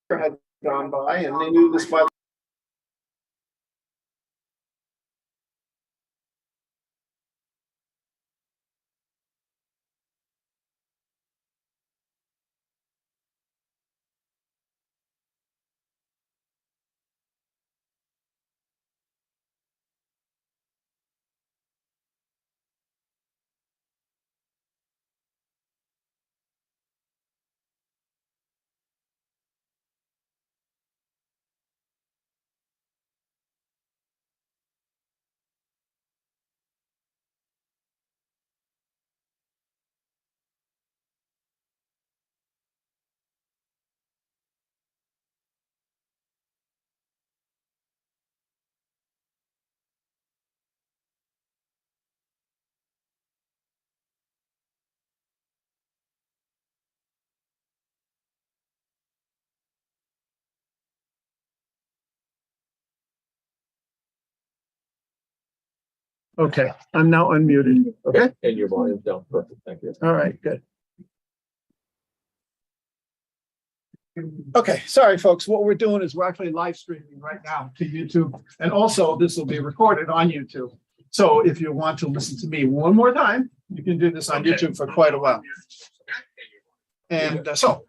had gone by, and they knew this by. Okay, I'm now unmuted. Okay. And your volume's down. Perfect. Thank you. All right, good. Okay, sorry, folks. What we're doing is we're actually live streaming right now to YouTube. And also this will be recorded on YouTube. So if you want to listen to me one more time, you can do this on YouTube for quite a while. And so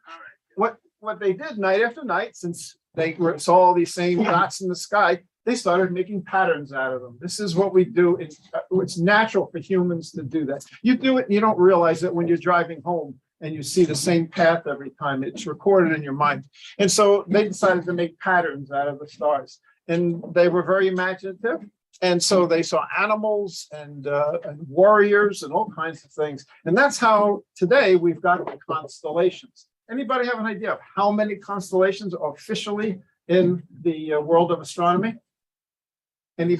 what they did night after night, since they saw all these same dots in the sky, they started making patterns out of them. This is what we do. It's natural for humans to do that. You do it and you don't realize it when you're driving home and you see the same path every time. It's recorded in your mind. And so they decided to make patterns out of the stars. And they were very imaginative. And so they saw animals and warriors and all kinds of things. And that's how today we've got the constellations. Anybody have an idea of how many constellations are officially in the world of astronomy? Any?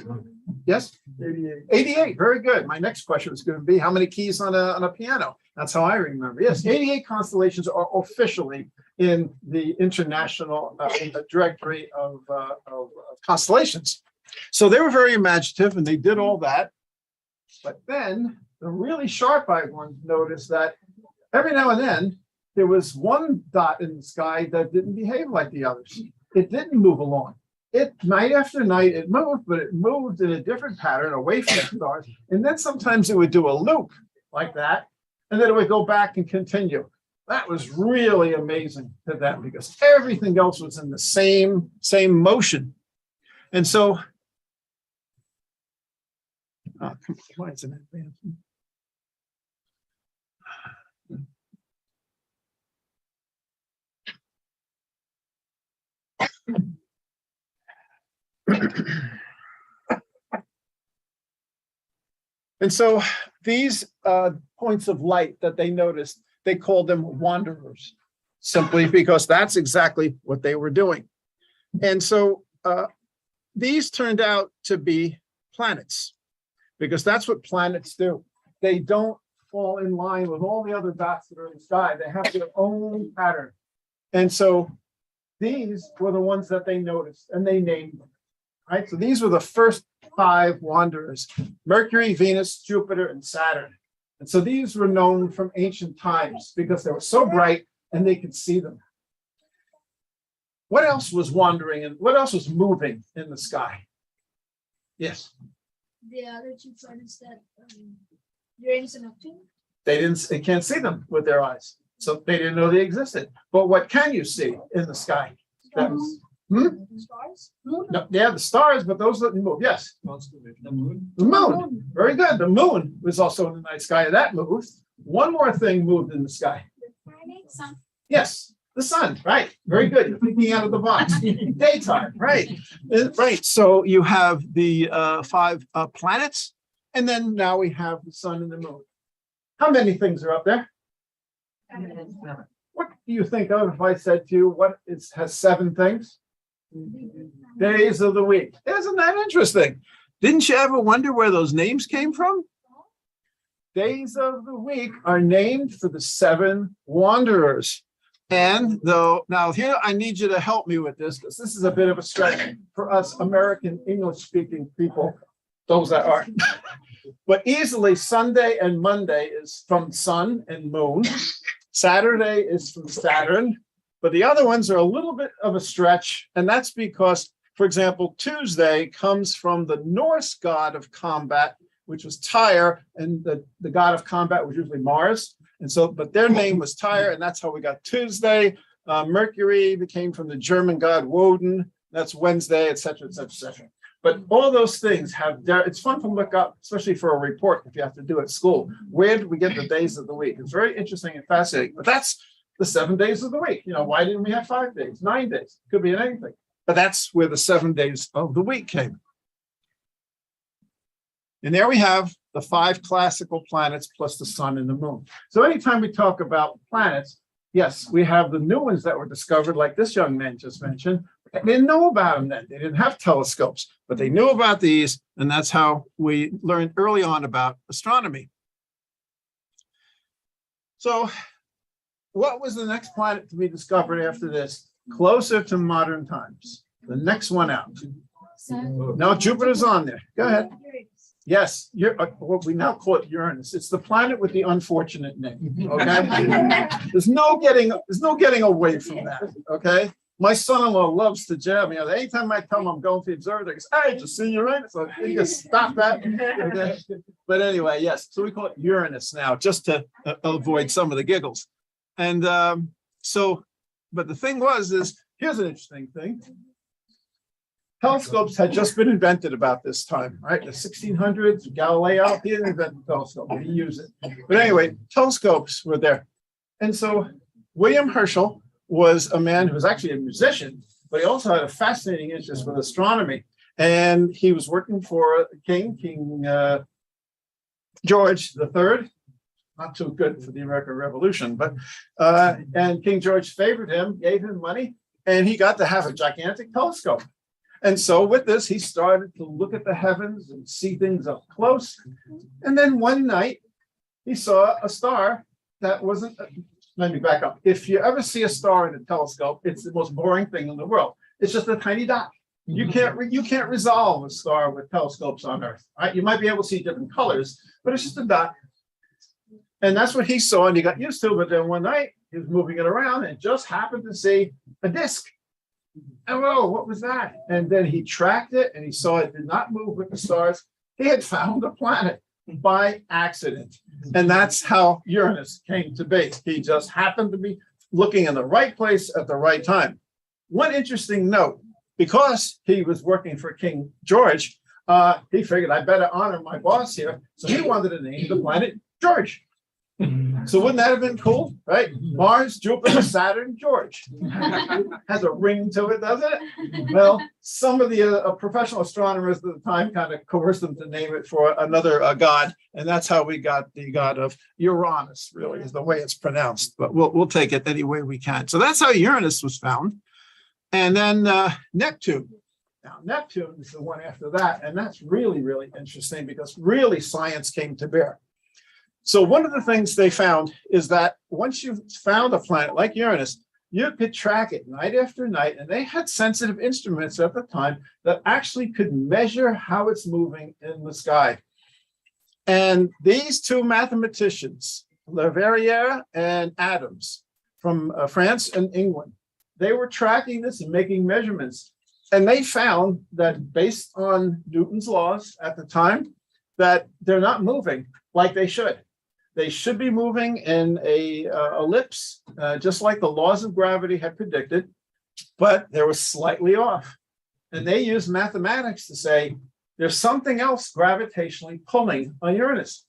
Yes? 88. 88. Very good. My next question is going to be how many keys on a piano? That's how I remember. Yes, 88 constellations are officially in the international directory of constellations. So they were very imaginative and they did all that. But then the really sharp-eyed ones noticed that every now and then there was one dot in the sky that didn't behave like the others. It didn't move along. Night after night, it moved, but it moved in a different pattern away from the stars. And then sometimes it would do a loop like that, and then it would go back and continue. That was really amazing to them because everything else was in the same motion. And so, why is it advancing? And so these points of light that they noticed, they called them wanderers, simply because that's exactly what they were doing. And so these turned out to be planets, because that's what planets do. They don't fall in line with all the other dots that are in the sky. They have their own pattern. And so these were the ones that they noticed and they named them. Right, so these were the first 5 wanderers: Mercury, Venus, Jupiter, and Saturn. And so these were known from ancient times because they were so bright and they could see them. What else was wandering and what else was moving in the sky? Yes. The other 2 planets that Uranus and Neptune. They can't see them with their eyes, so they didn't know they existed. But what can you see in the sky? Stars? No, yeah, the stars, but those didn't move. Yes. The moon. The moon. Very good. The moon was also in the night sky. That moved. One more thing moved in the sky. The sun. Yes, the sun. Right. Very good. You're thinking out of the box. Daytime. Right. Right. So you have the 5 planets, and then now we have the sun and the moon. How many things are up there? 7. What do you think of if I said to you has 7 things? Days of the week. Isn't that interesting? Didn't you ever wonder where those names came from? Days of the week are named for the 7 wanderers. And now here I need you to help me with this, because this is a bit of a stretch for us American English-speaking people, those that aren't. But easily Sunday and Monday is from sun and moon. Saturday is from Saturn. But the other ones are a little bit of a stretch. And that's because, for example, Tuesday comes from the Norse god of combat, which was Tyre, and the god of combat was usually Mars. And so, but their name was Tyre, and that's how we got Tuesday. Mercury became from the German god Woden. That's Wednesday, et cetera, et cetera, et cetera. But all those things have, it's fun to look up, especially for a report if you have to do it at school. Where did we get the days of the week? It's very interesting and fascinating. But that's the 7 days of the week. You know, why didn't we have 5 days, 9 days? Could be in anything. But that's where the 7 days of the week came. And there we have the 5 classical planets plus the sun and the moon. So anytime we talk about planets, yes, we have the new ones that were discovered, like this young man just mentioned. They didn't know about them then. They didn't have telescopes, but they knew about these. And that's how we learned early on about astronomy. So what was the next planet to be discovered after this? Closer to modern times. The next one out. No, Jupiter's on there. Go ahead. Yes, what we now call it Uranus. It's the planet with the unfortunate name. Okay, there's no getting away from that. Okay, my son-in-law loves to jab me. Anytime I tell him I'm going to the observatory, he goes, "Hey, just seen Uranus." So you just stop that. Okay? But anyway, yes. So we call it Uranus now, just to avoid some of the giggles. And but the thing is, here's an interesting thing. Telescopes had just been invented about this time, right? The 1600s, Galileo, he didn't invent the telescope, but he used it. But anyway, telescopes were there. And so William Herschel was a man who was actually a musician, but he also had a fascinating interest with astronomy. And he was working for King George III, not too good for the American Revolution, but, and King George favored him, gave him money, and he got to have a gigantic telescope. And so with this, he started to look at the heavens and see things up close. And then one night, he saw a star that wasn't, let me back up. If you ever see a star in a telescope, it's the most boring thing in the world. It's just a tiny dot. You can't resolve a star with telescopes on Earth, right? You might be able to see different colors, but it's just a dot. And that's what he saw, and he got used to it. But then one night, he was moving it around and just happened to see a disk. And whoa, what was that? And then he tracked it and he saw it did not move with the stars. He had found a planet by accident. And that's how Uranus came to be. He just happened to be looking in the right place at the right time. One interesting note, because he was working for King George, he figured I better honor my boss here. So he wanted to name the planet George. So wouldn't that have been cool, right? Mars, Jupiter, Saturn, George. Has a ring to it, doesn't it? Well, some of the professional astronomers at the time kind of coerced them to name it for another god, and that's how we got the god of Uranus, really, is the way it's pronounced. But we'll take it any way we can. So that's how Uranus was found. And then Neptune. Now, Neptune is the one after that, and that's really, really interesting because really science came to bear. So one of the things they found is that once you've found a planet like Uranus, you could track it night after night. And they had sensitive instruments at the time that actually could measure how it's moving in the sky. And these two mathematicians, Leverrier and Adams from France and England, they were tracking this and making measurements. And they found that based on Newton's laws at the time, that they're not moving like they should. They should be moving in a ellipse, just like the laws of gravity had predicted, but they were slightly off. And they used mathematics to say, there's something else gravitationally pulling on Uranus.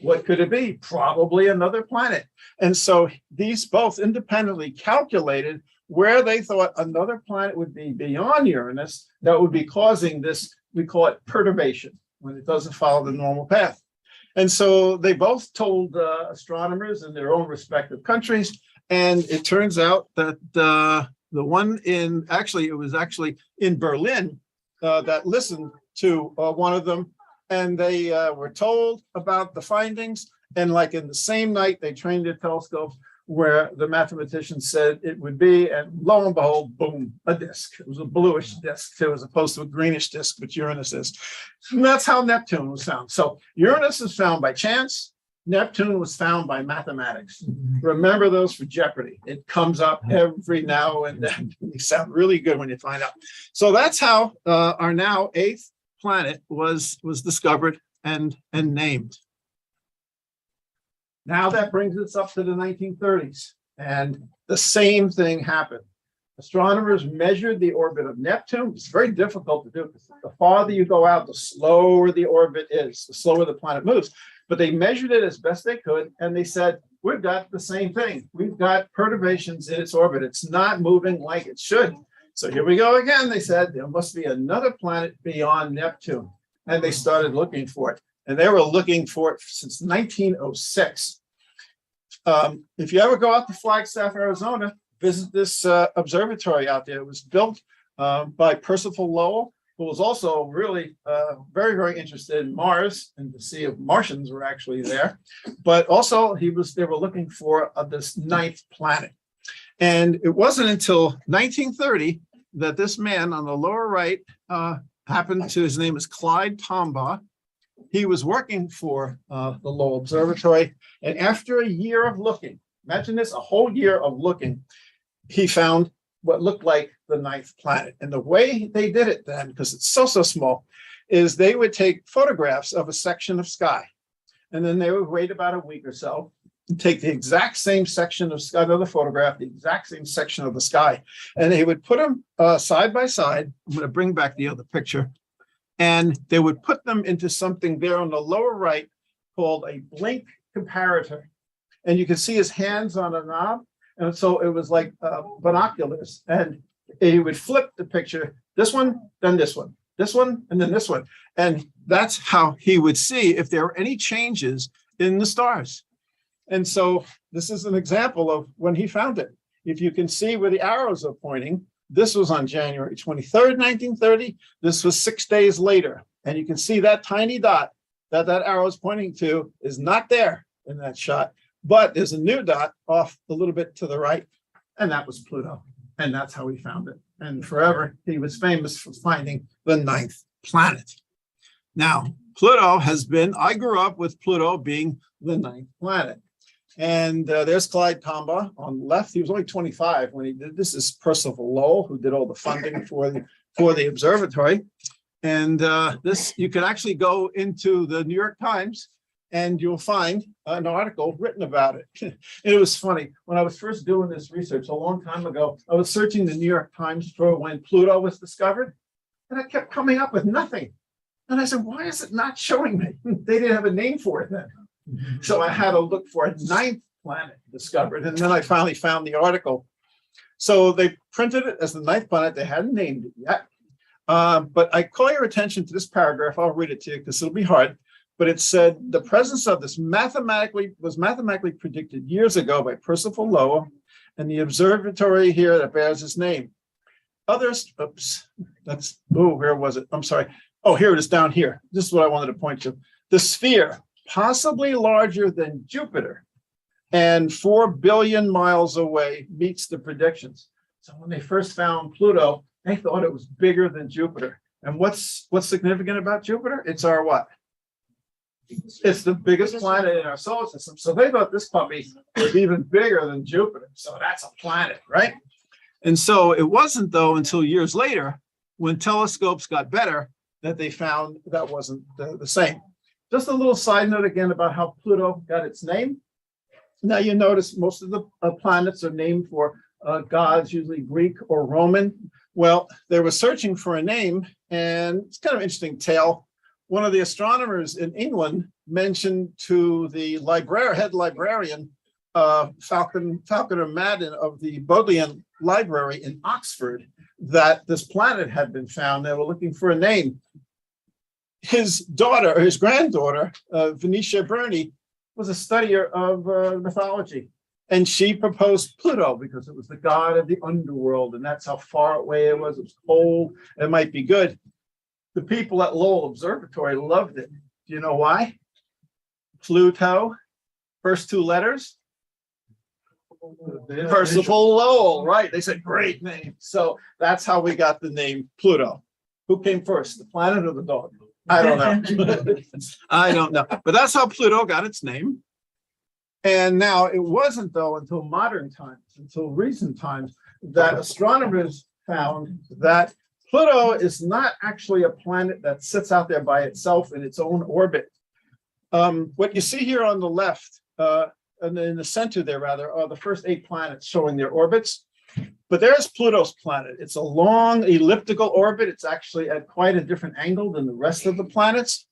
What could it be? Probably another planet. And so these both independently calculated where they thought another planet would be beyond Uranus that would be causing this, we call it perturbation, when it doesn't follow the normal path. And so they both told astronomers in their own respective countries. And it turns out that the one in, it was actually in Berlin that listened to one of them. And they were told about the findings. And like in the same night, they trained their telescopes where the mathematician said it would be. And lo and behold, boom, a disk. It was a bluish disk too, as opposed to a greenish disk, which Uranus is. And that's how Neptune was found. So Uranus is found by chance. Neptune was found by mathematics. Remember those for Jeopardy. It comes up every now and then. You sound really good when you find out. So that's how our now 8th planet was discovered and named. Now that brings us up to the 1930s, and the same thing happened. Astronomers measured the orbit of Neptune. It's very difficult to do because the farther you go out, the slower the orbit is, the slower the planet moves. But they measured it as best they could, and they said, we've got the same thing. We've got perturbations in its orbit. It's not moving like it should. So here we go again. They said there must be another planet beyond Neptune. And they started looking for it. And they were looking for it since 1906. If you ever go out to Flagstaff, Arizona, visit this observatory out there. It was built by Percival Lowell, who was also really very, very interested in Mars and to see if Martians were actually there. But also they were looking for this 9th planet. And it wasn't until 1930 that this man on the lower right his name is Clyde Tombaugh. He was working for the Lowell Observatory. And after a year of looking, imagine this, a whole year of looking, he found what looked like the 9th planet. And the way they did it then, because it's so small, is they would take photographs of a section of sky. And then they would wait about a week or so and take the exact same section of sky, another photograph, the exact same section of the sky. And they would put them side by side. I'm going to bring back the other picture. And they would put them into something there on the lower right called a blink comparator. And you can see his hands on a knob. And so it was like binoculars. And he would flip the picture, this one, then this one, and then this one. And that's how he would see if there were any changes in the stars. And so this is an example of when he found it. If you can see where the arrows are pointing, this was on January 23rd, 1930. This was 6 days later. And you can see that tiny dot that arrow is pointing to is not there in that shot. But there's a new dot off a little bit to the right, and that was Pluto. And that's how he found it. And forever, he was famous for finding the 9th planet. Now, Pluto I grew up with Pluto being the 9th planet. And there's Clyde Tombaugh on the left. He was only 25 when he did this. Is Percival Lowell, who did all the funding for the observatory. And this, you can actually go into the New York Times and you'll find an article written about it. And it was funny. When I was first doing this research a long time ago, I was searching the New York Times for when Pluto was discovered, and I kept coming up with nothing. And I said, why is it not showing me? They didn't have a name for it then. So I had to look for a 9th planet discovered. And then I finally found the article. So they printed it as the 9th planet. They hadn't named it yet. But I call your attention to this paragraph. I'll read it to you because it'll be hard. But it said the presence of this was mathematically predicted years ago by Percival Lowell and the observatory here that bears his name. Where was it? I'm sorry. Oh, here it is down here. This is what I wanted to point to. The sphere, possibly larger than Jupiter and 4 billion miles away, meets the predictions. So when they first found Pluto, they thought it was bigger than Jupiter. And what's significant about Jupiter? It's our what? It's the biggest planet in our solar system. So they thought this puppy was even bigger than Jupiter. So that's a planet, right? And so it wasn't, though, until years later, when telescopes got better, that they found that wasn't the same. Just a little side note again about how Pluto got its name. Now you notice most of the planets are named for gods, usually Greek or Roman. Well, they were searching for a name, and it's kind of an interesting tale. One of the astronomers in England mentioned to the head librarian, Falconer Madden of the Bodleian Library in Oxford, that this planet had been found. They were looking for a name. His granddaughter, Venetia Burney, was a studier of mythology. And she proposed Pluto because it was the god of the underworld. And that's how far away it was. It was cold. It might be good. The people at Lowell Observatory loved it. Do you know why? Pluto, first 2 letters. Percival Lowell, right? They said, great name. So that's how we got the name Pluto. Who came first, the planet or the dog? I don't know. I don't know. But that's how Pluto got its name. And now it wasn't though until modern times, until recent times, that astronomers found that Pluto is not actually a planet that sits out there by itself in its own orbit. What you see here on the left, and in the center there rather, are the first 8 planets showing their orbits. But there's Pluto's planet. It's a long elliptical orbit. It's actually at quite a different angle than the rest of the planets.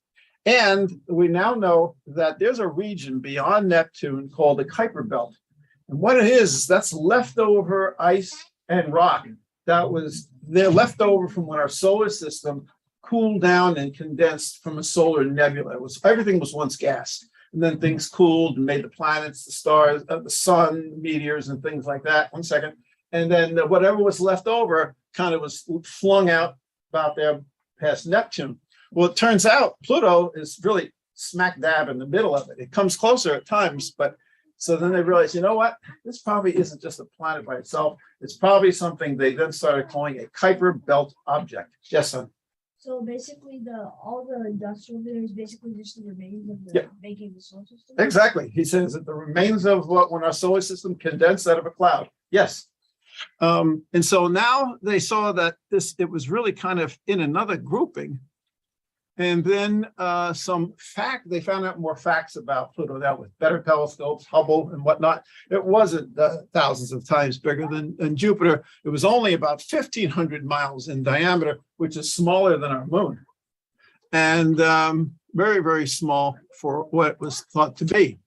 And we now know that there's a region beyond Neptune called the Kuiper Belt. And what it is that's leftover ice and rock that was there left over from when our solar system cooled down and condensed from a solar nebula. Everything was once gas. And then things cooled and made the planets, the stars, the sun, meteors, and things like that. One second. And then whatever was left over kind of was flung out about there past Neptune. Well, it turns out Pluto is really smack dab in the middle of it. It comes closer at times, but so then they realized, you know what? This probably isn't just a planet by itself. It's probably something they then started calling a Kuiper Belt object. Yes, son. So basically, all the dust over there is basically just the remains of the making the solar system. Exactly. He says that the remains of when our solar system condensed out of a cloud. Yes. And so now they saw that it was really kind of in another grouping. And then they found out more facts about Pluto now with better telescopes, Hubble and whatnot. It wasn't thousands of times bigger than Jupiter. It was only about 1,500 miles in diameter, which is smaller than our moon. And very, very small for what it was thought to be.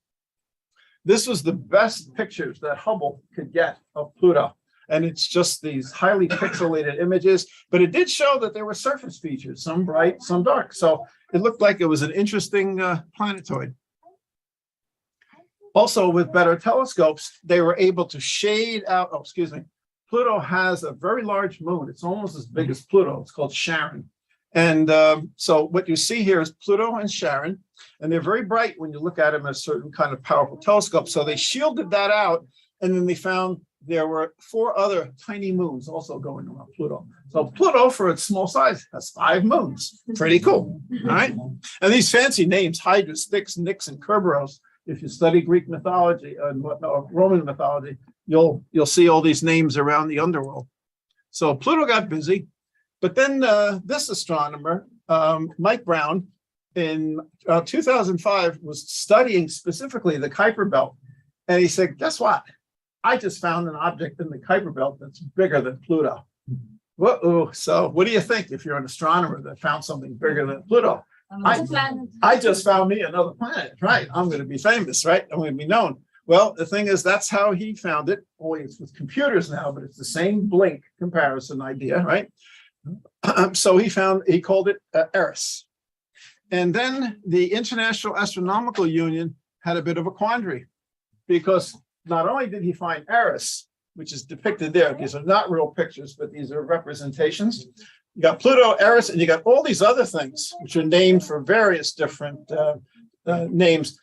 This was the best pictures that Hubble could get of Pluto. And it's just these highly pixelated images, but it did show that there were surface features, some bright, some dark. So it looked like it was an interesting planetoid. Also, with better telescopes, they were able to shade out, Pluto has a very large moon. It's almost as big as Pluto. It's called Charon. And so what you see here is Pluto and Charon, and they're very bright when you look at them as a certain kind of powerful telescope. So they shielded that out, and then they found there were 4 other tiny moons also going around Pluto. So Pluto, for its small size, has 5 moons. Pretty cool, all right? And these fancy names, Hydra, Styx, Nix, and Kerberos, if you study Greek mythology and Roman mythology, you'll see all these names around the underworld. So Pluto got busy, but then this astronomer, Mike Brown, in 2005, was studying specifically the Kuiper Belt. And he said, guess what? I just found an object in the Kuiper Belt that's bigger than Pluto. Whoa! So what do you think if you're an astronomer that found something bigger than Pluto? I just found me another planet, right? I'm going to be famous, right? I'm going to be known. Well, the thing is, that's how he found it. Only it's with computers now, but it's the same blink comparison idea, right? So he called it Eris. And then the International Astronomical Union had a bit of a quandary, because not only did he find Eris, which is depicted there, these are not real pictures, but these are representations. You got Pluto, Eris, and you got all these other things, which are named for various different names.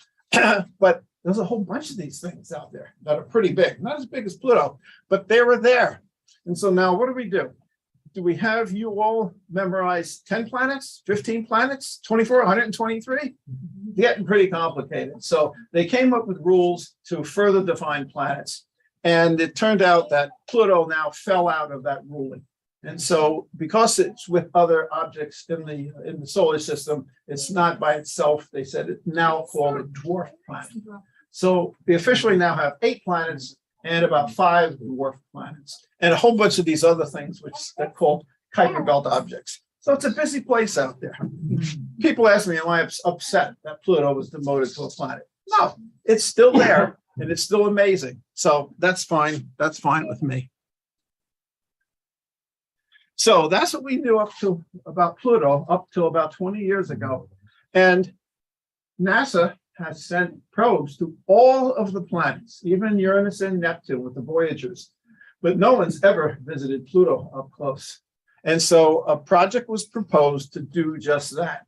But there's a whole bunch of these things out there that are pretty big, not as big as Pluto, but they were there. And so now what do? Do we have you all memorize 10 planets, 15 planets, 24, 123? Getting pretty complicated. So they came up with rules to further define planets. And it turned out that Pluto now fell out of that ruling. And so because it's with other objects in the solar system, it's not by itself. They said it's now called a dwarf planet. So we officially now have 8 planets and about 5 dwarf planets, and a whole bunch of these other things, which are called Kuiper Belt objects. So it's a busy place out there. People ask me, am I upset that Pluto was demoted to a planet? No, it's still there, and it's still amazing. So that's fine. That's fine with me. So that's what we knew about Pluto up to about 20 years ago. And NASA has sent probes to all of the planets, even Uranus and Neptune with the Voyagers, but no one's ever visited Pluto up close. And so a project was proposed to do just that.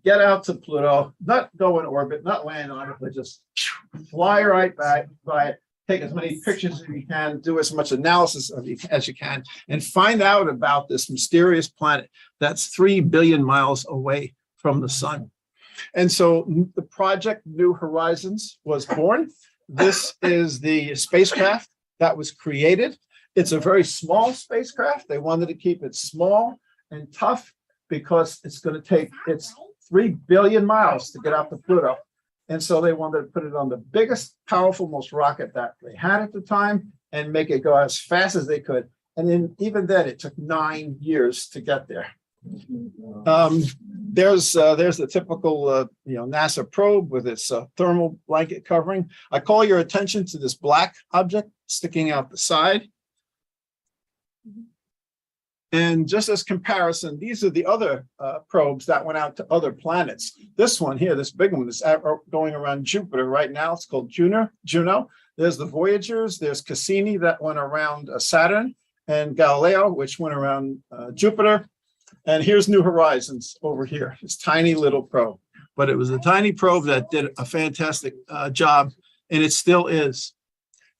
Get out to Pluto, not go in orbit, not land on it, but just fly right back by it, take as many pictures as you can, do as much analysis as you can, and find out about this mysterious planet that's 3 billion miles away from the sun. And so the project New Horizons was born. This is the spacecraft that was created. It's a very small spacecraft. They wanted to keep it small and tough because it's going to take, it's 3 billion miles to get out to Pluto. And so they wanted to put it on the biggest, powerful, most rocket that they had at the time and make it go as fast as they could. And then even then, it took 9 years to get there. There's the typical NASA probe with its thermal blanket covering. I call your attention to this black object sticking out the side. And just as comparison, these are the other probes that went out to other planets. This one here, this big one, is going around Jupiter right now. It's called Juno. There's the Voyagers. There's Cassini that went around Saturn, and Galileo, which went around Jupiter. And here's New Horizons over here, this tiny little probe. But it was a tiny probe that did a fantastic job, and it still is.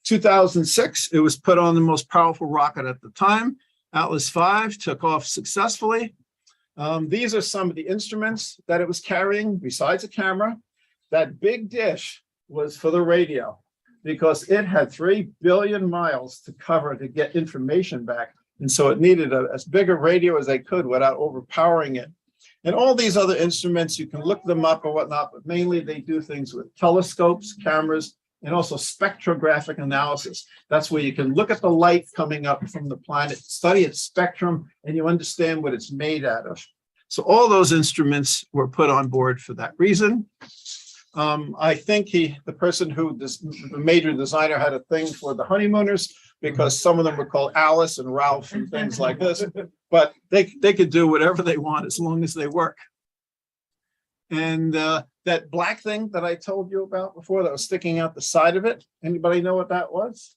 2006, it was put on the most powerful rocket at the time. Atlas V took off successfully. These are some of the instruments that it was carrying besides a camera. That big dish was for the radio because it had 3 billion miles to cover to get information back. And so it needed as big a radio as they could without overpowering it. And all these other instruments, you can look them up or whatnot, but mainly they do things with telescopes, cameras, and also spectrographic analysis. That's where you can look at the light coming up from the planet, study its spectrum, and you understand what it's made out of. So all those instruments were put on board for that reason. I think the person who, the major designer, had a thing for the honeymooners because some of them were called Alice and Ralph and things like this, but they could do whatever they want as long as they work. And that black thing that I told you about before that was sticking out the side of it, anybody know what that was?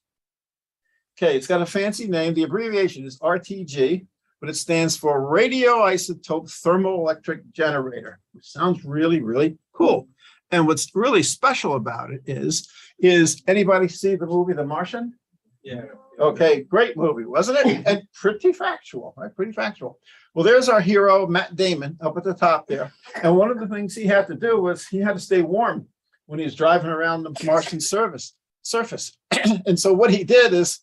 Okay, it's got a fancy name. The abbreviation is RTG, but it stands for Radioisotope Thermoelectric Generator, which sounds really, really cool. And what's really special about it is anybody see the movie The Martian? Yeah. Okay, great movie, wasn't it? And pretty factual, right? Pretty factual. Well, there's our hero, Matt Damon, up at the top there. And one of the things he had to do was he had to stay warm when he was driving around the Martian surface. And so what he did is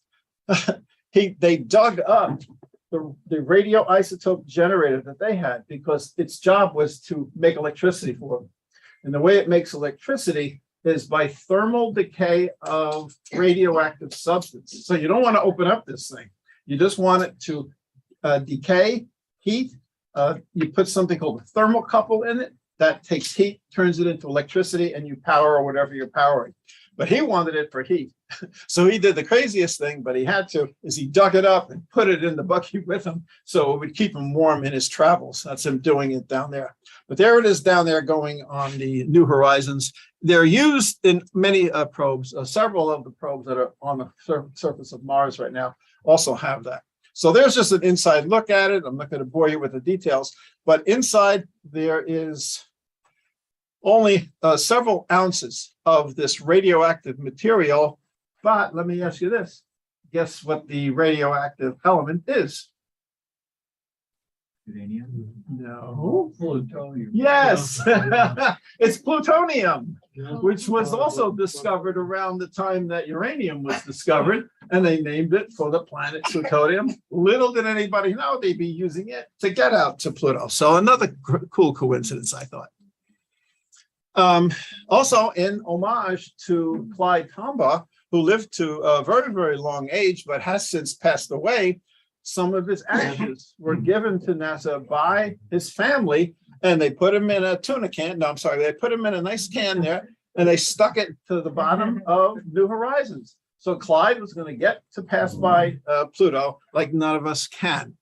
they dug up the radioisotope generator that they had because its job was to make electricity for them. And the way it makes electricity is by thermal decay of radioactive substance. So you don't want to open up this thing. You just want it to decay, heat. You put something called a thermocouple in it that takes heat, turns it into electricity, and you power whatever you're powering. But he wanted it for heat. So he did the craziest thing, but he had to, is he dug it up and put it in the buggy with him so it would keep him warm in his travels. That's him doing it down there. But there it is down there going on the New Horizons. They're used in many probes. Several of the probes that are on the surface of Mars right now also have that. So there's just an inside look at it. I'm not going to bore you with the details, but inside there is only several ounces of this radioactive material. But let me ask you this. Guess what the radioactive element is? Uranium? No. Plutonium. Yes, it's plutonium, which was also discovered around the time that uranium was discovered, and they named it for the planet Plutonium. Little did anybody know they'd be using it to get out to Pluto. So another cool coincidence, I thought. Also, in homage to Clyde Tombaugh, who lived to a very, very long age, but has since passed away, some of his ashes were given to NASA by his family, and they put him in a tuna can. No, I'm sorry, they put him in a nice can there, and they stuck it to the bottom of New Horizons. So Clyde was going to get to pass by Pluto like none of us can.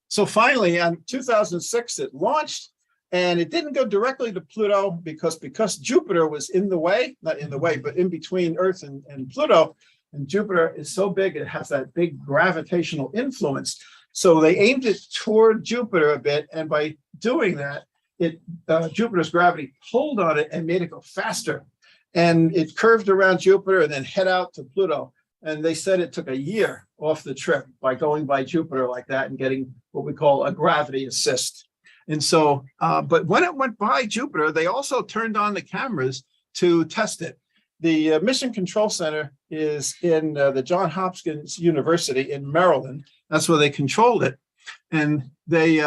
So finally, in 2006, it launched, and it didn't go directly to Pluto because Jupiter was in the way, not in the way, but in between Earth and Pluto. And Jupiter is so big, it has that big gravitational influence. So they aimed it toward Jupiter a bit. And by doing that, Jupiter's gravity pulled on it and made it go faster. And it curved around Jupiter and then head out to Pluto. And they said it took a year off the trip by going by Jupiter like that and getting what we call a gravity assist. And so, but when it went by Jupiter, they also turned on the cameras to test it. The Mission Control Center is in the Johns Hopkins University in Maryland. That's where they controlled it. And they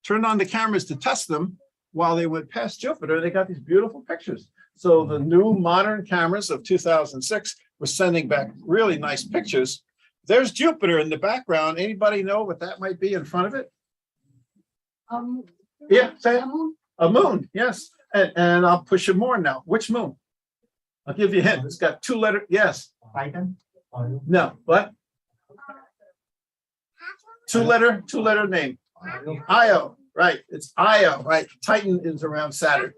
turned on the cameras to test them while they went past Jupiter. They got these beautiful pictures. So the new modern cameras of 2006 were sending back really nice pictures. There's Jupiter in the background. Anybody know what that might be in front of it? Yeah, say it. A moon, yes. And I'll push you more now. Which moon? I'll give you a hint. It's got two letters. Yes. Titan? No, what? Two letter name. Io, right. It's Io, right. Titan is around Saturn.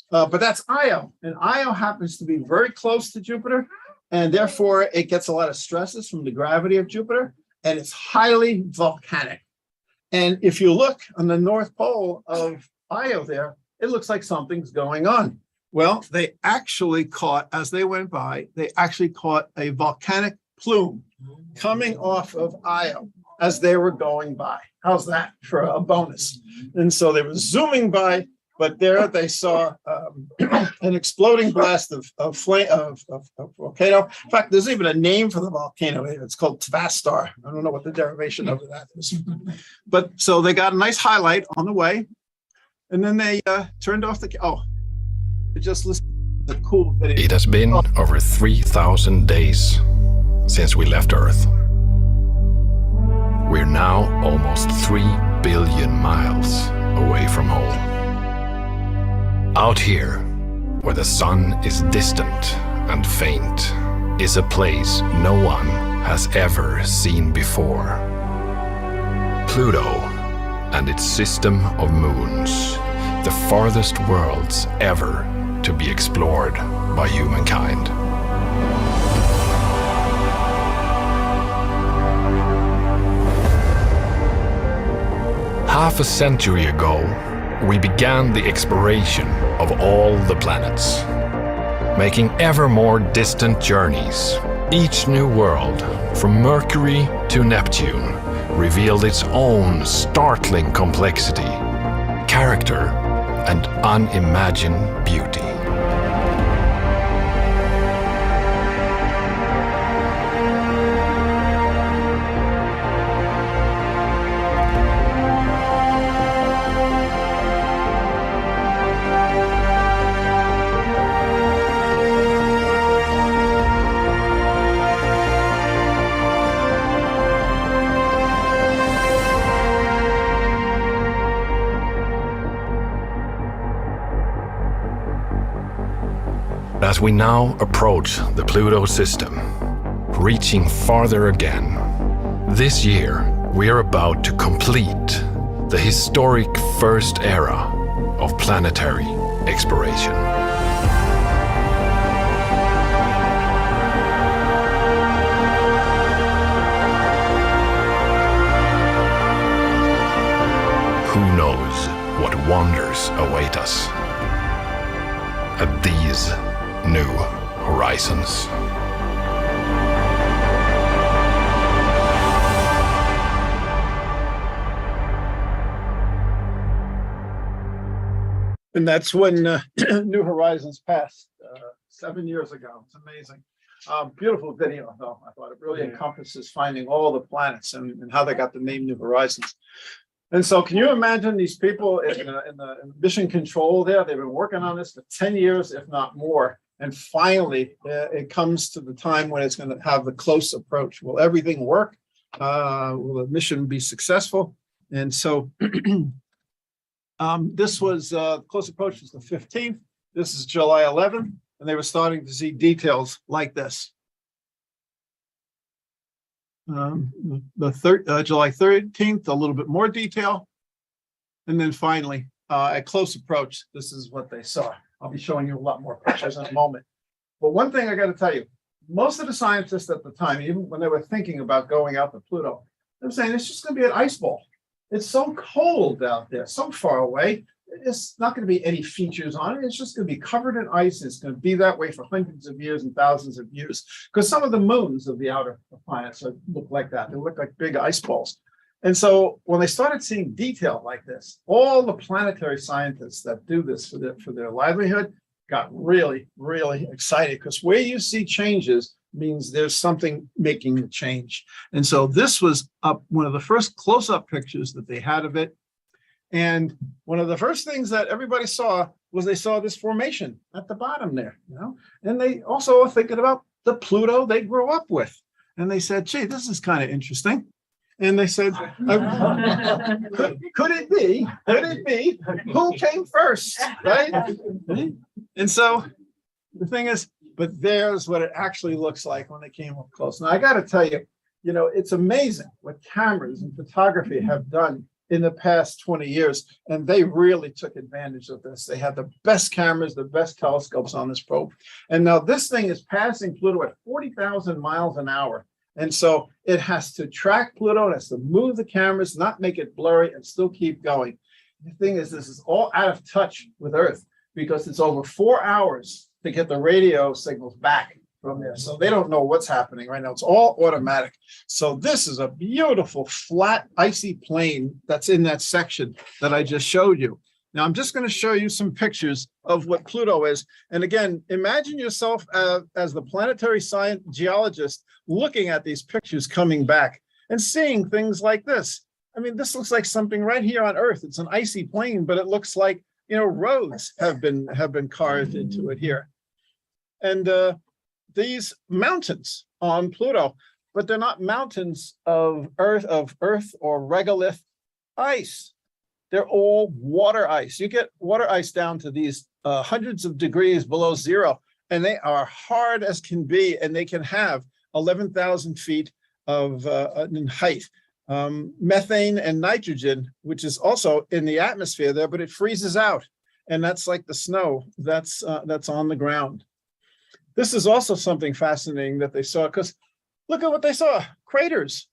But that's Io. And Io happens to be very close to Jupiter. And therefore, it gets a lot of stresses from the gravity of Jupiter. And it's highly volcanic. And if you look on the North Pole of Io there, it looks like something's going on. Well, they actually caught, as they went by, they actually caught a volcanic plume coming off of Io as they were going by. How's that for a bonus? And so they were zooming by, but there they saw an exploding blast of volcano. In fact, there's even a name for the volcano. It's called Tvastar. I don't know what the derivation of that is. But so they got a nice highlight on the way. And then they turned off the, just listen to the cool video. It has been over 3,000 days since we left Earth. We're now almost 3 billion miles away from home. Out here, where the sun is distant and faint, is a place no one has ever seen before. Pluto and its system of moons, the farthest worlds ever to be explored by humankind. Half a century ago, we began the exploration of all the planets, making ever more distant journeys. Each new world, from Mercury to Neptune, revealed its own startling complexity, character, and unimagined beauty. As we now approach the Pluto system, reaching farther again, this year we are about to complete the historic first era of planetary exploration. Who knows what wonders await us at these new horizons. And that's when New Horizons passed 7 years ago. It's amazing. Beautiful video, though. I thought it really encompasses finding all the planets and how they got the name New Horizons. And so can you imagine these people in the mission control there? They've been working on this for 10 years, if not more. And finally, it comes to the time when it's going to have the close approach. Will everything work? Will the mission be successful? And so this was close approach was the 15th. This is July 11th, and they were starting to see details like this. July 13th, a little bit more detail. And then finally, at close approach, this is what they saw. I'll be showing you a lot more pictures in a moment. But one thing I got to tell you, most of the scientists at the time, even when they were thinking about going out to Pluto, they were saying it's just going to be an ice ball. It's so cold out there, so far away. It's not going to be any features on it. It's just going to be covered in ice. It's going to be that way for hundreds of years and thousands of years. Because some of the moons of the outer planets look like that. They look like big ice balls. And so when they started seeing detail like this, all the planetary scientists that do this for their livelihood, got really, really excited because where you see changes means there's something making the change. And so this was up one of the first close-up pictures that they had of it. And one of the first things that everybody saw was they saw this formation at the bottom there, you know, and they also were thinking about the Pluto they grew up with. And they said, gee, this is kind of interesting. And they said, could it be, who came first, right? And so the thing is, but there's what it actually looks like when they came up close. Now, I got to tell you, you know, it's amazing what cameras and photography have done in the past 20 years. And they really took advantage of this. They had the best cameras, the best telescopes on this probe. And now this thing is passing Pluto at 40,000 miles an hour. And so it has to track Pluto, it has to move the cameras, not make it blurry, and still keep going. The thing is, this is all out of touch with Earth because it's over 4 hours to get the radio signals back from there. So they don't know what's happening right now. It's all automatic. So this is a beautiful, flat, icy plain that's in that section that I just showed you. Now, I'm just going to show you some pictures of what Pluto is. And again, imagine yourself as the planetary science geologist looking at these pictures coming back and seeing things like this. I mean, this looks like something right here on Earth. It's an icy plain, but it looks like, you know, roads have been carved into it here. And these mountains on Pluto, but they're not mountains of Earth or regolith ice. They're all water ice. You get water ice down to these hundreds of degrees below zero, and they are hard as can be, and they can have 11,000 feet of in height. Methane and nitrogen, which is also in the atmosphere there, but it freezes out, and that's like the snow that's on the ground. This is also something fascinating that they saw, because look at what they saw, craters.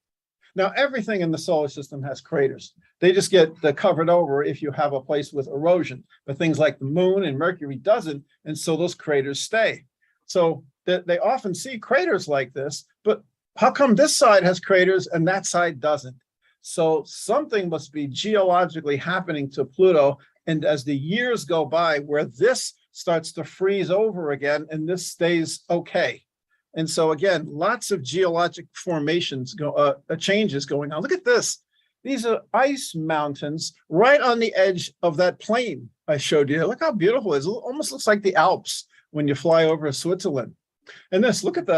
Now, everything in the solar system has craters. They just get covered over if you have a place with erosion, but things like the moon and Mercury doesn't, and so those craters stay. So they often see craters like this, but how come this side has craters and that side doesn't? So something must be geologically happening to Pluto, and as the years go by, where this starts to freeze over again and this stays okay. And so again, lots of geologic formations, changes going on. Look at this. These are ice mountains right on the edge of that plain I showed you. Look how beautiful it is. It almost looks like the Alps when you fly over Switzerland. And this, look at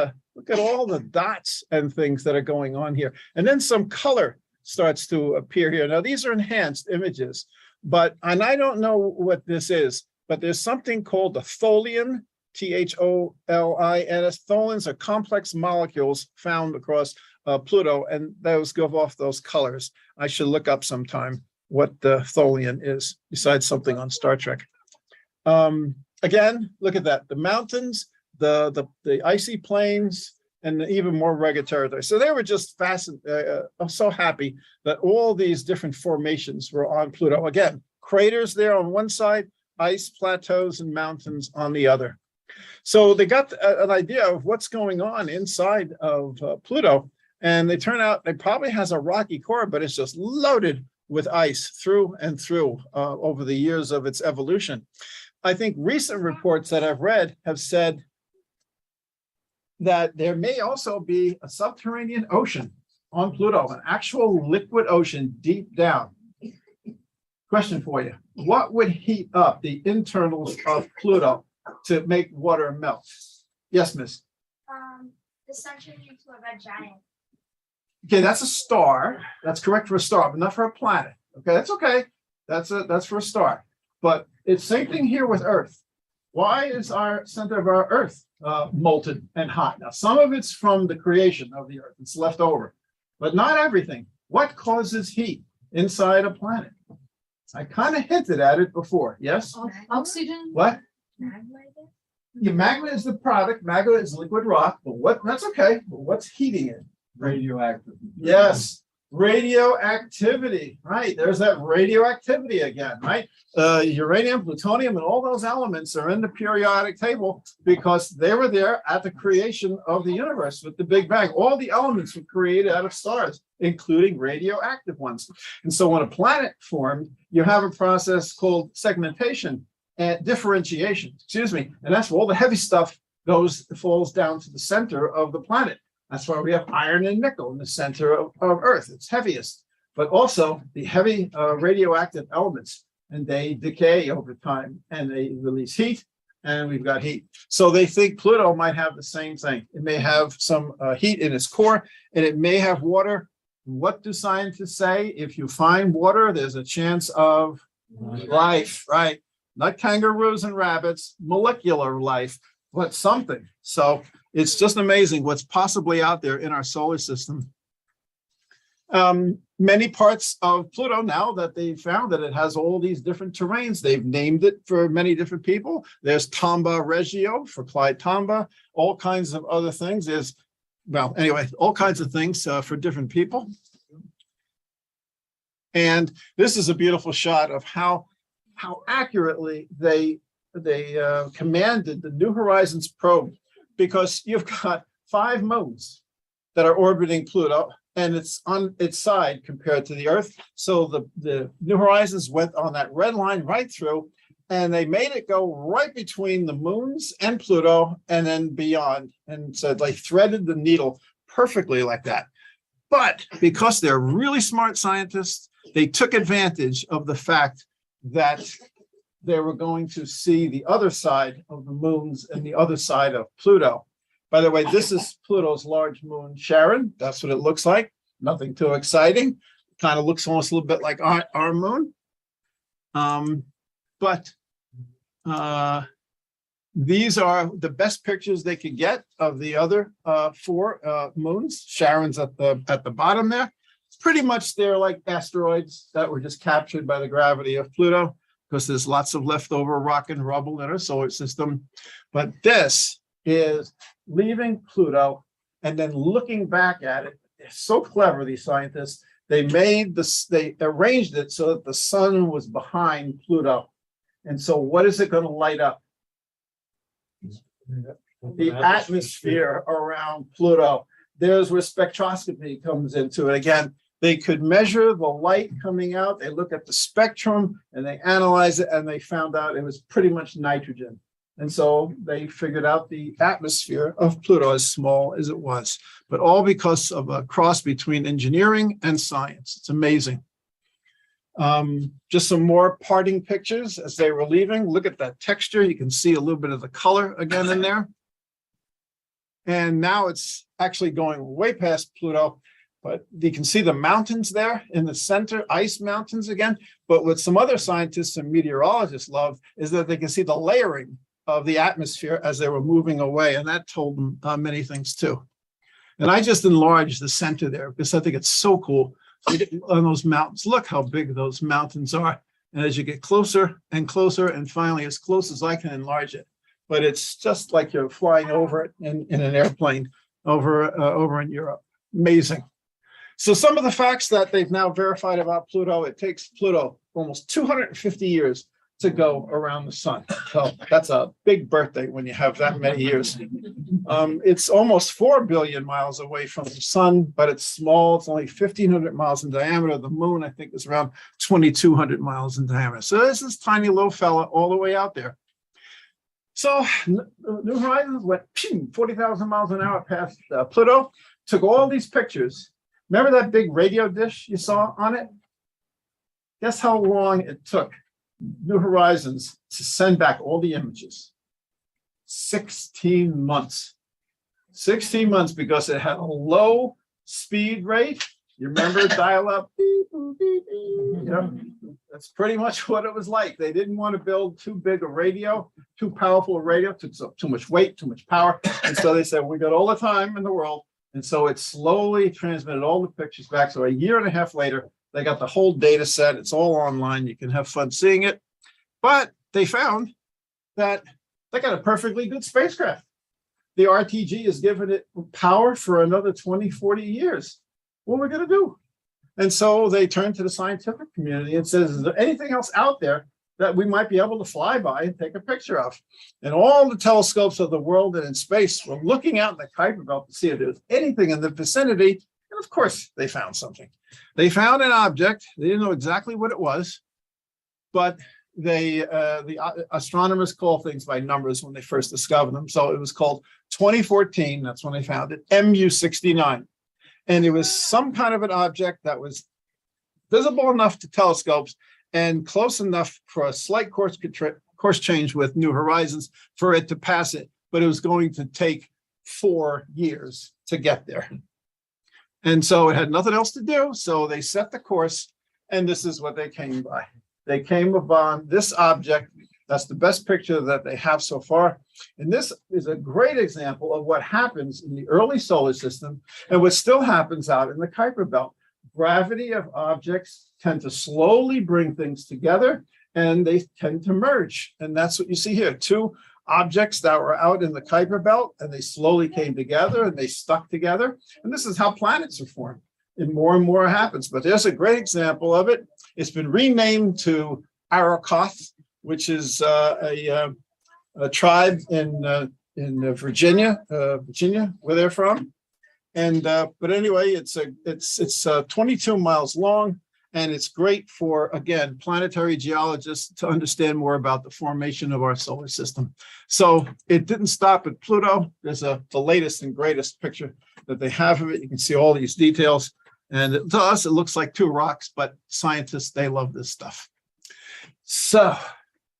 all the dots and things that are going on here. And then some color starts to appear here. Now, these are enhanced images, and I don't know what this is, but there's something called the tholin, Tholins. Tholins are complex molecules found across Pluto, and those give off those colors. I should look up sometime what the tholin is, besides something on Star Trek. Again, look at that. The mountains, the icy plains, and even more rugged territory. So they were just fascinated, so happy that all these different formations were on Pluto. Again, craters there on one side, ice plateaus and mountains on the other. So they got an idea of what's going on inside of Pluto, and they turn out it probably has a rocky core, but it's just loaded with ice through and through over the years of its evolution. I think recent reports that I've read have said that there may also be a subterranean ocean on Pluto, an actual liquid ocean deep down. Question for you. What would heat up the internals of Pluto to make water melt? Yes, miss. The sun turns into a red giant. Okay, that's a star. That's correct for a star, but not for a planet. Okay, that's okay. That's for a star. But it's same thing here with Earth. Why is our center of our Earth molten and hot? Now, some of it's from the creation of the Earth. It's left over, but not everything. What causes heat inside a planet? I kind of hinted at it before. Yes? Oxygen. What? Magma. Yeah, magma is the product. Magma is liquid rock, but that's okay. But what's heating it? Radioactive. Yes, radioactivity. Right, there's that radioactivity again, right? Uranium, plutonium, and all those elements are in the periodic table because they were there at the creation of the universe with the Big Bang. All the elements were created out of stars, including radioactive ones. And so when a planet formed, you have a process called segmentation. and differentiation, excuse me. And that's where all the heavy stuff falls down to the center of the planet. That's why we have iron and nickel in the center of Earth. It's heaviest, but also the heavy radioactive elements, and they decay over time and they release heat, and we've got heat. So they think Pluto might have the same thing. It may have some heat in its core, and it may have water. What do scientists say? If you find water, there's a chance of life, right? Not kangaroos and rabbits, molecular life, but something. So it's just amazing what's possibly out there in our solar system. Many parts of Pluto, now that they found that it has all these different terrains, they've named it for many different people. There's Tomba Regio for Clyde Tomba, all kinds of other things. There's, well, anyway, all kinds of things for different people. And this is a beautiful shot of how accurately they commanded the New Horizons probe, because you've got 5 moons that are orbiting Pluto, and it's on its side compared to the Earth. So the New Horizons went on that red line right through, and they made it go right between the moons and Pluto and then beyond. And so they threaded the needle perfectly like that. But because they're really smart scientists, they took advantage of the fact that they were going to see the other side of the moons and the other side of Pluto. By the way, this is Pluto's large moon, Charon. That's what it looks like. Nothing too exciting. Kind of looks almost a little bit like our moon. But these are the best pictures they could get of the other 4 moons. Charon's at the bottom there. It's pretty much they're like asteroids that were just captured by the gravity of Pluto, because there's lots of leftover rock and rubble in our solar system. But this is leaving Pluto and then looking back at it. They're so clever, these scientists. They arranged it so that the sun was behind Pluto. And so what is it going to light up? The atmosphere around Pluto. There's where spectroscopy comes into it. Again, they could measure the light coming out. They look at the spectrum and they analyze it, and they found out it was pretty much nitrogen. And so they figured out the atmosphere of Pluto, as small as it was, but all because of a cross between engineering and science. It's amazing. Just some more parting pictures as they were leaving. Look at that texture. You can see a little bit of the color again in there. And now it's actually going way past Pluto, but you can see the mountains there in the center, ice mountains again. But what some other scientists and meteorologists love is that they can see the layering of the atmosphere as they were moving away. And that told them many things too. And I just enlarged the center there because I think it's so cool. On those mountains, look how big those mountains are. And as you get closer and closer, and finally as close as I can enlarge it, but it's just like you're flying over it in an airplane over in Europe. Amazing. So some of the facts that they've now verified about Pluto: it takes Pluto almost 250 years to go around the sun. So that's a big birthday when you have that many years. It's almost 4 billion miles away from the sun, but it's small. It's only 1,500 miles in diameter. The moon, I think, is around 2,200 miles in diameter. So this is tiny little fella all the way out there. So New Horizons went 40,000 miles an hour past Pluto, took all these pictures. Remember that big radio dish you saw on it? Guess how long it took New Horizons to send back all the images? 16 months. 16 months, because it had a low speed rate. You remember dial-up? Beep, boop, beep, beep. Yeah, that's pretty much what it was like. They didn't want to build too big a radio, too powerful a radio, took too much weight, too much power. And so they said, we got all the time in the world. And so it slowly transmitted all the pictures back. So a year and a half later, they got the whole data set. It's all online. You can have fun seeing it. But they found that they got a perfectly good spacecraft. The RTG has given it power for another 20, 40 years. What are we going to do? And so they turned to the scientific community and says, is there anything else out there that we might be able to fly by and take a picture of? And all the telescopes of the world and in space were looking out in the Kuiper Belt to see if there was anything in the vicinity. And of course, they found something. They found an object. They didn't know exactly what it was, but astronomers call things by numbers when they first discovered them. So it was called 2014. That's when they found it, MU69. And it was some kind of an object that was visible enough to telescopes and close enough for a slight course change with New Horizons for it to pass it. But it was going to take 4 years to get there. And so it had nothing else to do. So they set the course, and this is what they came by. They came upon this object. That's the best picture that they have so far. And this is a great example of what happens in the early solar system and what still happens out in the Kuiper Belt. Gravity of objects tend to slowly bring things together, and they tend to merge. And that's what you see here. 2 objects that were out in the Kuiper Belt, and they slowly came together and they stuck together. And this is how planets are formed. And more happens. But there's a great example of it. It's been renamed to Arakoth, which is a tribe in Virginia, where they're from. And but anyway, it's 22 miles long, and it's great for, again, planetary geologists to understand more about the formation of our solar system. So it didn't stop at Pluto. There's the latest and greatest picture that they have of it. You can see all these details. And to us, it looks like 2 rocks, but scientists, they love this stuff. So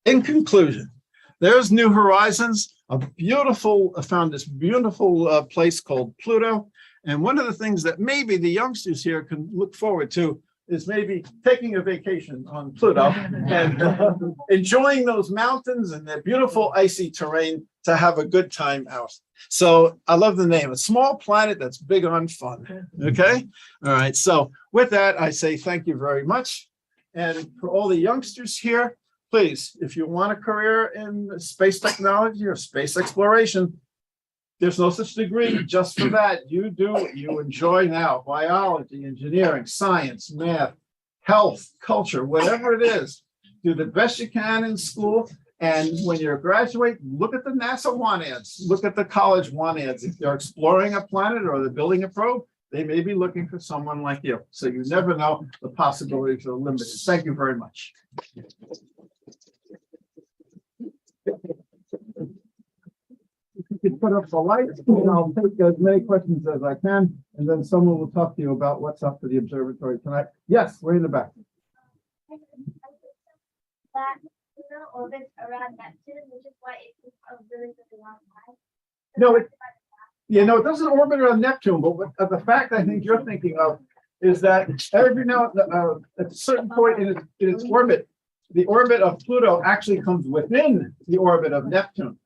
in conclusion, there's New Horizons, I found this beautiful place called Pluto. And one of the things that maybe the youngsters here can look forward to is maybe taking a vacation on Pluto and enjoying those mountains and the beautiful icy terrain to have a good time out. So I love the name, a small planet that's big on fun. Okay. All right. So with that, I say thank you very much. And for all the youngsters here, please, if you want a career in space technology or space exploration, there's no such degree just for that. You do what you enjoy now: biology, engineering, science, math, health, culture, whatever it is. Do the best you can in school. And when you graduate, look at the NASA want ads, look at the college want ads. If they're exploring a planet or they're building a probe, they may be looking for someone like you. So you never know, the possibilities are limited. Thank you very much. You can put up the lights, and I'll take as many questions as I can, and then someone will talk to you about what's up for the observatory tonight. Yes, way in the back. That orbits around Neptune, which is why it took a really long time. No, it doesn't orbit around Neptune, but the fact I think you're thinking of is that every now at a certain point in its orbit, the orbit of Pluto actually comes within the orbit of Neptune.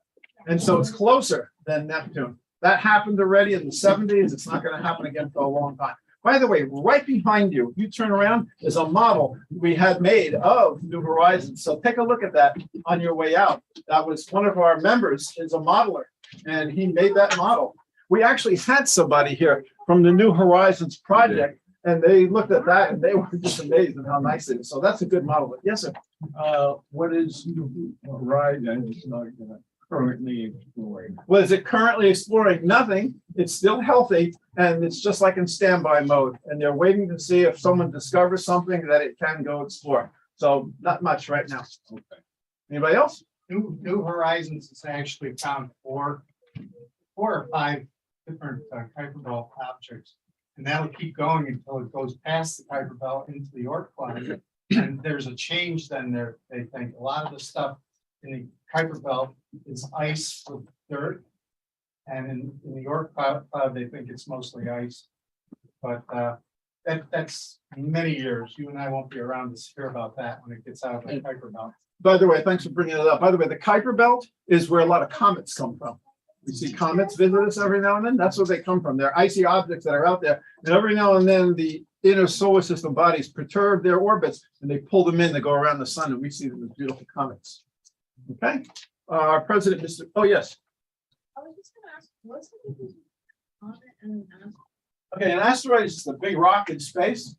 And so it's closer than Neptune. That happened already in the 70s. It's not going to happen again for a long time. By the way, right behind you, you turn around, is a model we had made of New Horizons. So take a look at that on your way out. That was one of our members, is a modeler, and he made that model. We actually had somebody here from the New Horizons project, and they looked at that and they were just amazed at how nice it is. So that's a good model. Yes, sir. What is New Horizons currently exploring? Well, is it currently exploring? Nothing. It's still healthy, and it's just like in standby mode. And they're waiting to see if someone discovers something that it can go explore. So not much right now. Okay. Anybody else? New Horizons has actually found four or five different Kuiper Belt objects, and that'll keep going until it goes past the Kuiper Belt into the Oort climate. And there's a change then there. They think a lot of the stuff in the Kuiper Belt is ice with dirt, and in the Oort cloud they think it's mostly ice. But that's many years. You and I won't be around to hear about that when it gets out of the Kuiper Belt. By the way, thanks for bringing it up. By the way, the Kuiper Belt is where a lot of comets come from. We see comets visit us every now and then. That's where they come from. They're icy objects that are out there. And every now and then the inner solar system bodies perturb their orbits and they pull them in, they go around the sun, and we see them as beautiful comets. Okay. Our president, Mr. Oh, yes. I was just gonna ask, what's the difference between a comet and an asteroid? Okay, an asteroid is just a big rock in space,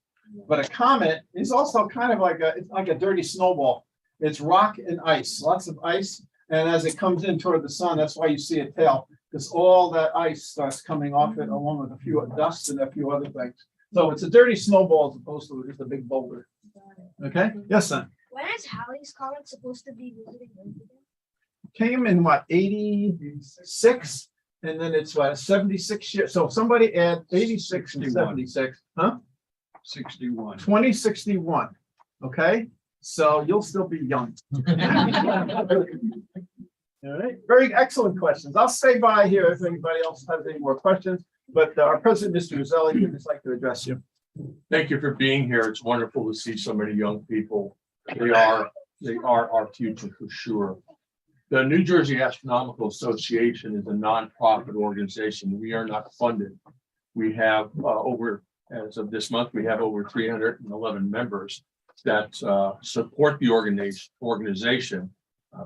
but a comet is also kind of like it's like a dirty snowball. It's rock and ice, lots of ice. And as it comes in toward the sun, that's why you see a tail, because all that ice starts coming off it along with a few dust and a few other things. So it's a dirty snowball as opposed to just a big boulder. Okay? Yes, son. When is Halley's Comet supposed to be visiting Earth again? Came in what, 86? And then it's what, 76 years. So if somebody add 86 to 76, huh? 61. 2061. Okay, so you'll still be young. All right, very excellent questions. I'll stay by here if anybody else has any more questions, but our president, Mr. Roselli, would just like to address you. Thank you for being here. It's wonderful to see so many young people. They are our future for sure. The New Jersey Astronomical Association is a nonprofit organization. We are not funded. We have as of this month, we have over 311 members that support the organization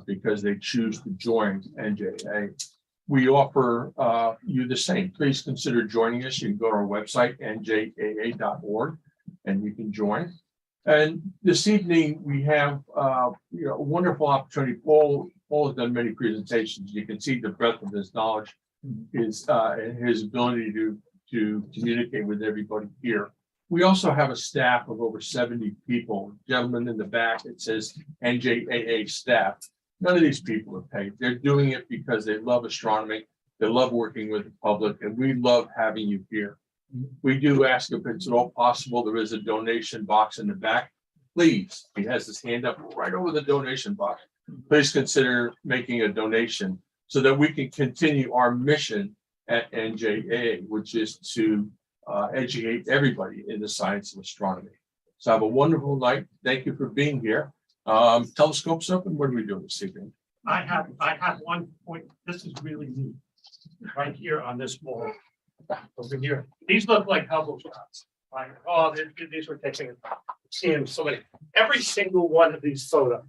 because they choose to join NJA. We offer you the same. Please consider joining us. You can go to our website, njaa.org, and you can join. And this evening, we have a wonderful opportunity. Paul has done many presentations. You can see the breadth of his knowledge, and his ability to communicate with everybody here. We also have a staff of over 70 people. Gentlemen in the back, it says NJAA staff. None of these people are paid. They're doing it because they love astronomy. They love working with the public, and we love having you here. We do ask if it's at all possible. There is a donation box in the back. Please, he has his hand up right over the donation box. Please consider making a donation so that we can continue our mission at NJA, which is to educate everybody in the science of astronomy. So have a wonderful night. Thank you for being here. Telescopes open. What are we doing this evening? I have one point. This is really neat. Right here on this wall. Over here. These look like Hubble shots. Right? Oh, these were taken. Seeing so many. Every single one of these photos,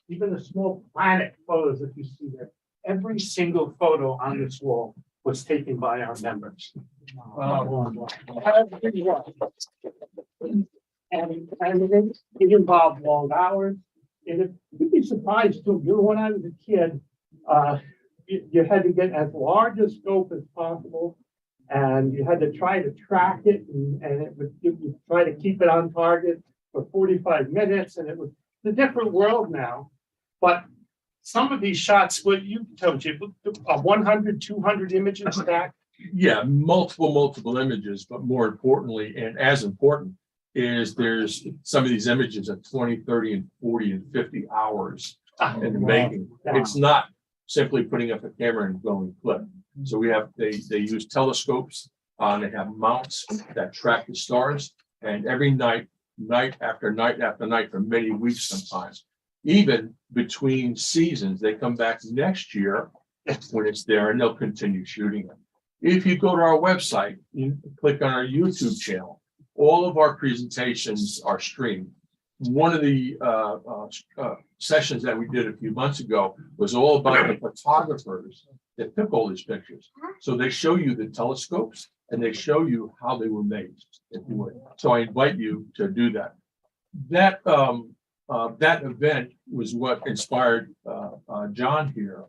even the small planet photos that you see there, every single photo on this wall was taken by our members. Every one. And it involved long hours. And you'd be surprised too. You know, when I was a kid, you had to get as large a scope as possible, and you had to try to track it, and you try to keep it on target for 45 minutes, and it was a different world now. But some of these shots, what you told you, 100, 200 images stacked. Yeah, multiple images, but more importantly, and as important, is there's some of these images at 20, 30, and 40 and 50 hours in the making. It's not simply putting up a camera and going clip. So they use telescopes, they have mounts that track the stars, and every night after night after night for many weeks sometimes. Even between seasons, they come back next year when it's there and they'll continue shooting it. If you go to our website, you click on our YouTube channel, all of our presentations are streamed. One of the sessions that we did a few months ago was all about the photographers that took all these pictures. So they show you the telescopes and they show you how they were made, if you would. So I invite you to do that. That event was what inspired John here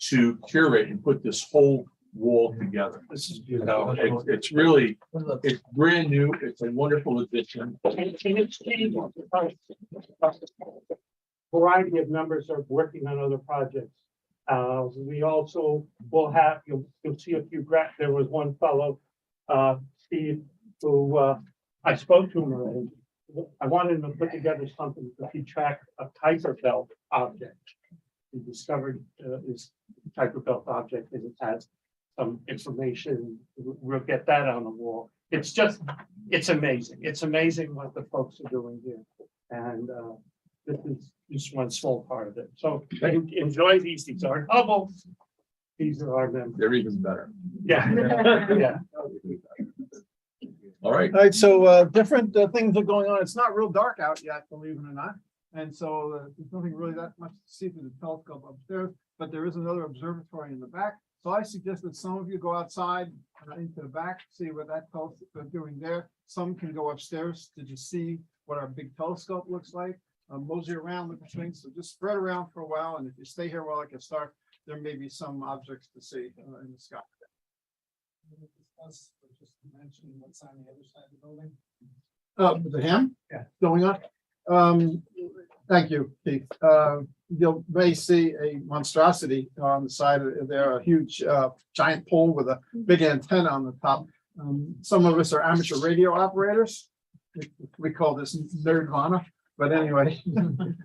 to curate and put this whole wall together. This is You know, it's really, it's brand new. It's a wonderful addition. And it's changing because a variety of members are working on other projects. We also will have, you'll see a few, there was one fellow, Steve, who I spoke to him already. I wanted him to put together something to keep track of Kuiper Belt object. He discovered this Kuiper Belt object, and it has some information. We'll get that on the wall. It's amazing. It's amazing what the folks are doing here. And this is just one small part of it. So enjoy these. These are Hubble. These are our members. They're even better. Yeah. Yeah. All right. All right, so different things are going on. It's not real dark out yet, believe it or not. And so there's nothing really that much to see through the telescope upstairs, but there is another observatory in the back. So I suggest that some of you go outside into the back, see what that telescope is doing there. Some can go upstairs to just see what our big telescope looks like. Mosey around, look at things. So just spread around for a while. And if you stay here while I get started, there may be some objects to see in the sky. Just to mention what's on the other side of the building. The ham? Yeah. Going on. Thank you, Keith. You may see a monstrosity on the side of there, a huge, giant pole with a big antenna on the top. Some of us are amateur radio operators. We call this nerdvana, but anyway,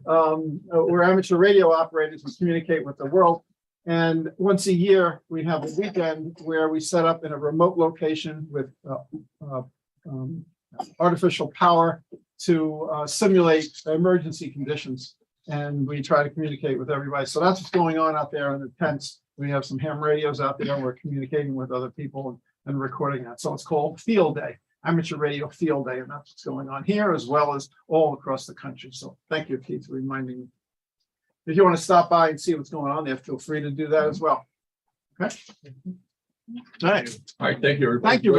we're amateur radio operators. We communicate with the world. And once a year, we have a weekend where we set up in a remote location with artificial power to simulate emergency conditions. And we try to communicate with everybody. So that's what's going on out there in the tents. We have some ham radios out there. We're communicating with other people and recording that. So it's called Field Day, Amateur Radio Field Day. And that's what's going on here as well as all across the country. So thank you, Keith, for reminding me. If you want to stop by and see what's going on there, feel free to do that as well. Okay. All right. All right, thank you, everybody. Thank you very